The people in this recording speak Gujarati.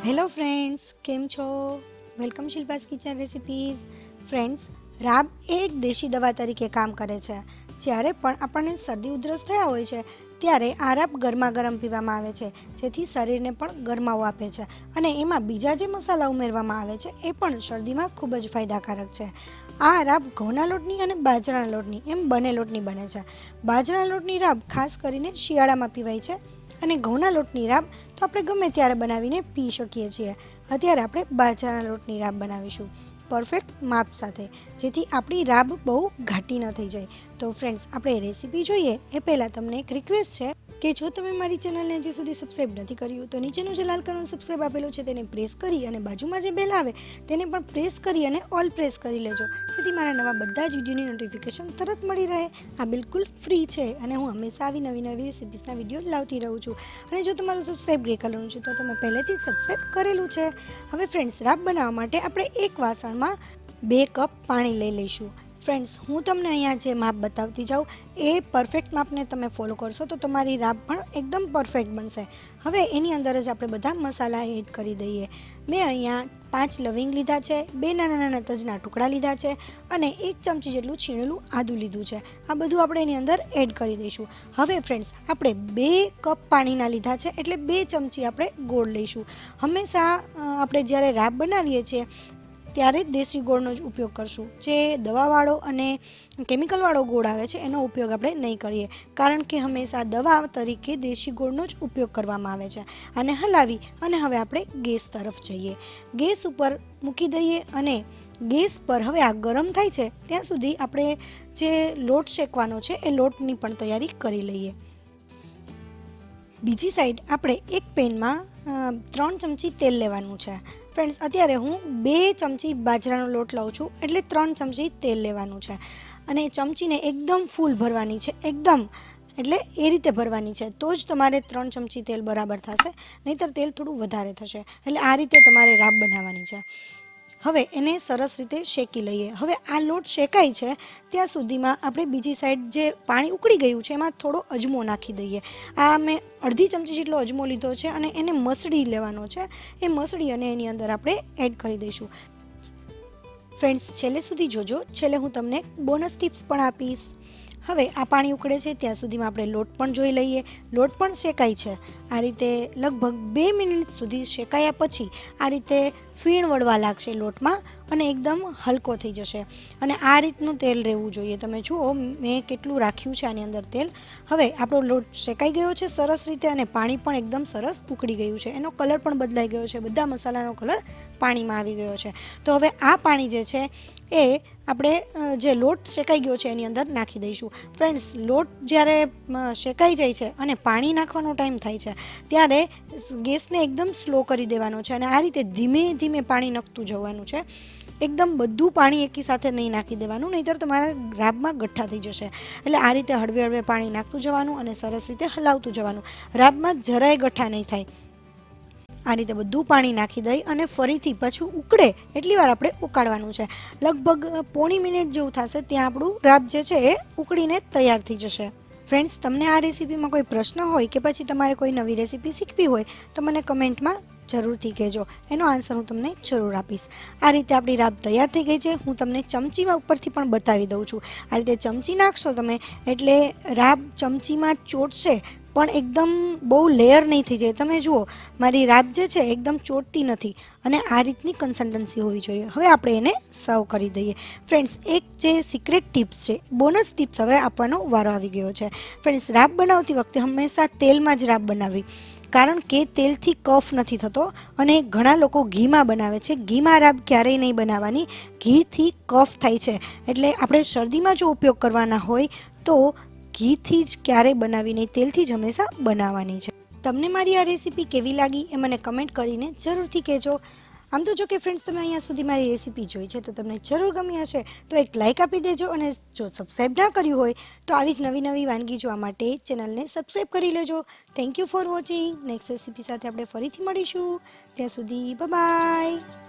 હેલો ફ્રેન્ડ્સ, કેમ છો? Welcome Shilpa's kitchen recipes. Friends, રાબ એક દેશી દવા તરીકે કામ કરે છે. જ્યારે પણ આપણને શરદી ઉધરસ થયા હોય છે ત્યારે આ રાબ ગરમા ગરમ પીવામાં આવે છે, જેથી શરીરને પણ ગરમાવો આપે છે. અને એમાં બીજા જે મસાલા ઉમેરવામાં આવે છે એ પણ શરદીમાં ખૂબ જ ફાયદાકારક છે. આ રાબ ઘઉંના લોટની અને બાજરાના લોટની એમ બંને લોટની બને છે. બાજરાના લોટની રાબ ખાસ કરીને શિયાળામાં પીવાય છે અને ઘઉંના લોટની રાબ તો આપણે ગમે ત્યારે બનાવીને પી શકીએ છીએ. અત્યારે આપણે બાજરાના લોટની રાબ બનાવીશું પરફેક્ટ માપ સાથે, જેથી આપણી રાબ બહુ ઘાટી ન થઈ જાય. તો ફ્રેન્ડ્સ, આપણે રેસીપી જોઈએ એ પહેલાં તમને એક રિક્વેસ્ટ છે કે જો તમે મારી ચેનલને હજી સુધી સબસ્ક્રાઈબ નથી કર્યું તો નીચેનું જે લાલ કલરનું સબસ્ક્રાઈબ આપેલું છે તેને પ્રેસ કરી અને બાજુમાં જે બેલ આવે તેને પણ પ્રેસ કરી અને ઓલ પ્રેસ કરી લેજો, જેથી મારા નવા બધા જ વિડીયોની નોટિફિકેશન તરત મળી રહે. આ બિલકુલ ફ્રી છે અને હું હંમેશા આવી નવી નવી રેસિપીસના વિડીયો લાવતી રહું છું. અને જો તમારું સબસ્ક્રાઈબ ગ્રે કલરનું છે તો તમે પહેલેથી જ સબસ્ક્રાઈબ કરેલું છે. હવે ફ્રેન્ડ્સ, રાબ બનાવવા માટે આપણે એક વાસણમાં 2 કપ પાણી લઈ લઈશું. ફ્રેન્ડ્સ, હું તમને અહીંયા જે માપ બતાવતી જાઉં એ પરફેક્ટ માપને તમે ફોલો કરશો તો તમારી રાબ પણ એકદમ પરફેક્ટ બનશે. હવે એની અંદર જ આપણે બધા મસાલા એડ કરી દઈએ. મેં અહીંયા 5 લવિંગ લીધા છે, 2 નાના નાના તજના ટુકડા લીધા છે અને 1 ચમચી જેટલું છીણેલું આદું લીધું છે. આ બધું આપણે એની અંદર એડ કરી દઈશું. હવે ફ્રેન્ડ્સ, આપણે 2 કપ પાણીના લીધા છે એટલે 2 ચમચી આપણે ગોળ લઈશું. હંમેશા આપણે જ્યારે રાબ બનાવીએ છીએ ત્યારે દેશી ગોળનો જ ઉપયોગ કરશું. જે દવાવાળો અને કેમિકલવાળો ગોળ આવે છે એનો ઉપયોગ આપણે નહીં કરીએ, કારણ કે હંમેશા દવા તરીકે દેશી ગોળનો જ ઉપયોગ કરવામાં આવે છે. આને હલાવી અને હવે આપણે ગેસ તરફ જઈએ. ગેસ ઉપર મૂકી દઈએ અને ગેસ પર હવે આ ગરમ થાય છે ત્યાં સુધી આપણે જે લોટ શેકવાનો છે એ લોટની પણ તૈયારી કરી લઈએ. બીજી સાઈડ આપણે એક પેનમાં 3 ચમચી તેલ લેવાનું છે. ફ્રેન્ડ્સ, અત્યારે હું 2 ચમચી બાજરાનો લોટ લઉં છું એટલે 3 ચમચી તેલ લેવાનું છે. અને ચમચીને એકદમ ફૂલ ભરવાની છે, એકદમ એટલે એ રીતે ભરવાની છે તો જ તમારે 3 ચમચી તેલ બરાબર થશે, નહીંતર તેલ થોડું વધારે થશે. એટલે આ રીતે તમારે રાબ બનાવવાની છે. હવે એને સરસ રીતે શેકી લઈએ. હવે આ લોટ શેકાય છે ત્યાં સુધીમાં આપણે બીજી સાઈડ જે પાણી ઉકળી ગયું છે એમાં થોડો અજમો નાખી દઈએ. આ મેં અડધી ચમચી જેટલો અજમો લીધો છે અને એને મસળી લેવાનો છે. એ મસળી અને એની અંદર આપણે એડ કરી દઈશું. ફ્રેન્ડ્સ, છેલ્લે સુધી જોજો, છેલ્લે હું તમને બોનસ ટિપ્સ પણ આપીશ. હવે આ પાણી ઉકળે છે ત્યાં સુધીમાં આપણે લોટ પણ જોઈ લઈએ. લોટ પણ શેકાય છે. આ રીતે લગભગ 2 મિનિટ સુધી શેકાયા પછી આ રીતે ફીણ વળવા લાગશે લોટમાં અને એકદમ હલકો થઈ જશે. અને આ રીતનું તેલ રહેવું જોઈએ. તમે જુઓ મેં કેટલું રાખ્યું છે આની અંદર તેલ. હવે આપણો લોટ શેકાઈ ગયો છે સરસ રીતે અને પાણી પણ એકદમ સરસ ઉકળી ગયું છે. એનો કલર પણ બદલાઈ ગયો છે. બધા મસાલાનો કલર પાણીમાં આવી ગયો છે. તો હવે આ પાણી જે છે એ આપણે જે લોટ શેકાઈ ગયો છે એની અંદર નાખી દઈશું. ફ્રેન્ડ્સ, લોટ જ્યારે શેકાઈ જાય છે અને પાણી નાખવાનો ટાઈમ થાય છે ત્યારે ગેસને એકદમ સ્લો કરી દેવાનો છે અને આ રીતે ધીમે ધીમે પાણી નાખતું જવાનું છે. એકદમ બધું પાણી એકી સાથે નહીં નાખી દેવાનું, નહીંતર તમારા રાબમાં ગઠ્ઠા થઈ જશે. એટલે આ રીતે હળવે હળવે પાણી નાખતું જવાનું અને સરસ રીતે હલાવતું જવાનું. રાબમાં જરાય ગઠ્ઠા નહીં થાય. આ રીતે બધું પાણી નાખી દઈ અને ફરીથી પાછું ઉકળે એટલી વાર આપણે ઉકાળવાનું છે. લગભગ પોણી મિનિટ જેવું થશે ત્યાં આપણું રાબ જે છે એ ઉકળીને તૈયાર થઈ જશે. ફ્રેન્ડ્સ, તમને આ રેસીપીમાં કોઈ પ્રશ્ન હોય કે પછી તમારે કોઈ નવી રેસીપી શીખવી હોય તો મને કમેન્ટમાં જરૂરથી કહેજો. એનો આન્સર હું તમને જરૂર આપીશ. આ રીતે આપણી રાબ તૈયાર થઈ ગઈ છે. હું તમને ચમચીમાં ઉપરથી પણ બતાવી દઉં છું. આ રીતે ચમચી નાખશો તમે એટલે રાબ ચમચીમાં ચોટશે પણ એકદમ બહુ લેયર નહીં થઈ જાય. તમે જુઓ મારી રાબ જે છે એકદમ ચોટતી નથી અને આ રીતની કન્સિસ્ટન્સી હોવી જોઈએ. હવે આપણે એને સર્વ કરી દઈએ. ફ્રેન્ડ્સ, એક જે સિક્રેટ ટિપ્સ છે, બોનસ ટિપ્સ હવે આપવાનો વારો આવી ગયો છે. ફ્રેન્ડ્સ, રાબ બનાવતી વખતે હંમેશા તેલમાં જ રાબ બનાવવી, કારણ કે તેલથી કફ નથી થતો અને ઘણા લોકો ઘીમાં બનાવે છે. ઘીમાં રાબ ક્યારેય નહીં બનાવવાની. ઘીથી કફ થાય છે. એટલે આપણે શરદીમાં જો ઉપયોગ કરવાના હોય તો ઘીથી જ ક્યારેય બનાવી નહીં, તેલથી જ હંમેશા બનાવવાની છે. તમને મારી આ રેસીપી કેવી લાગી એ મને કમેન્ટ કરીને જરૂરથી કહેજો. આમ તો જો કે ફ્રેન્ડ્સ, તમે અહીંયા સુધી મારી રેસીપી જોઈ છે તો તમને જરૂર ગમી હશે તો એક લાઇક આપી દેજો અને જો સબસ્ક્રાઈબ ના કર્યું હોય તો આવી જ નવી નવી વાનગી જોવા માટે ચેનલને સબસ્ક્રાઈબ કરી લેજો. Thank you for watching. Next recipe સાથે આપણે ફરીથી મળીશું. ત્યાં સુધી બાય બાય.